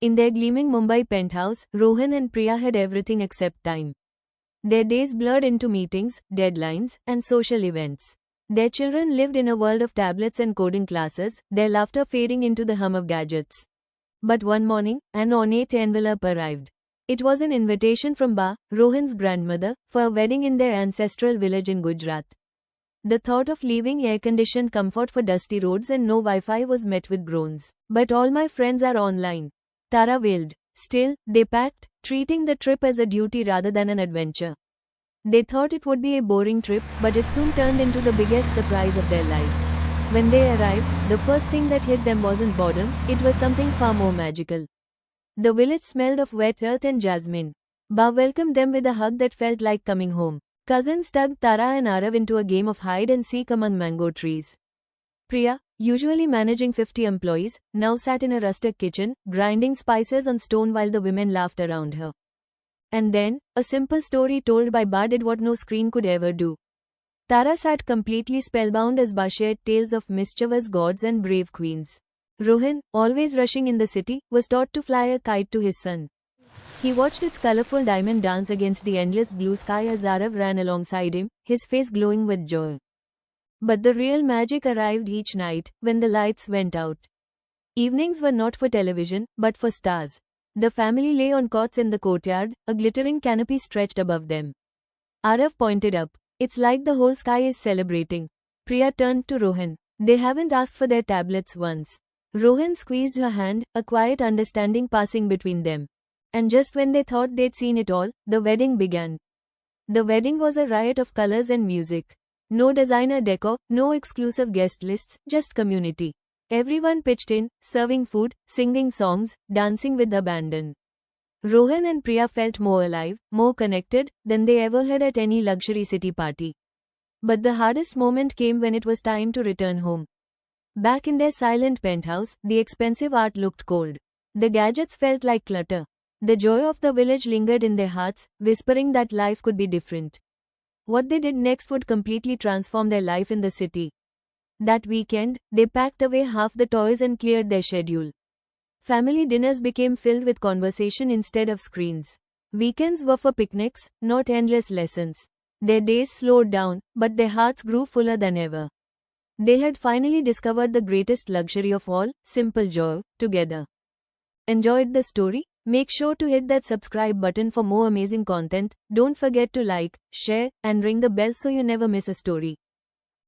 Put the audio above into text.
In their gleaming Mumbai penthouse, Rohan and Priya had everything except time. Their days blurred into meetings, deadlines, and social events. Their children lived in a world of tablets and coding classes, their laughter fading into the hum of gadgets. But one morning, an ornate envelope arrived. It was an invitation from Ba, Rohan's grandmother, for a wedding in their ancestral village in Gujarat. The thought of leaving air-conditioned comfort for dusty roads and no Wi-Fi was met with groans. But all my friends are online, Tara wailed. Still, they packed, treating the trip as a duty rather than an adventure. They thought it would be a boring trip, but it soon turned into the biggest surprise of their lives. When they arrived, the first thing that hit them wasn't boredom, it was something far more magical. The village smelled of wet earth and jasmine. Ba welcomed them with a hug that felt like coming home. Cousins tugged Tara and Arav into a game of hide and seek among mango trees. Priya, usually managing 50 employees, now sat in a rustic kitchen, grinding spices on stone while the women laughed around her. And then, a simple story told by Ba did what no screen could ever do. Tara sat completely spellbound as Ba shared tales of mischievous gods and brave queens. Rohan, always rushing in the city, was taught to fly a kite to his son. He watched its colorful diamond dance against the endless blue sky as Arav ran alongside him, his face glowing with joy. But the real magic arrived each night, when the lights went out. Evenings were not for television, but for stars. The family lay on cots in the courtyard, a glittering canopy stretched above them. Arav pointed up. It's like the whole sky is celebrating. Priya turned to Rohan. They haven't asked for their tablets once. Rohan squeezed her hand, a quiet understanding passing between them. And just when they thought they'd seen it all, the wedding began. The wedding was a riot of colors and music. No designer decor, no exclusive guest lists, just community. Everyone pitched in, serving food, singing songs, dancing with abandon. Rohan and Priya felt more alive, more connected, than they ever had at any luxury city party. But the hardest moment came when it was time to return home. Back in their silent penthouse, the expensive art looked cold. The gadgets felt like clutter. The joy of the village lingered in their hearts, whispering that life could be different. What they did next would completely transform their life in the city. That weekend, they packed away half the toys and cleared their schedule. Family dinners became filled with conversation instead of screens. Weekends were for picnics, not endless lessons. Their days slowed down, but their hearts grew fuller than ever. They had finally discovered the greatest luxury of all, simple joy, together. Enjoyed the story? Make sure to hit that subscribe button for more amazing content. Don't forget to like, share, and ring the bell so you never miss a story.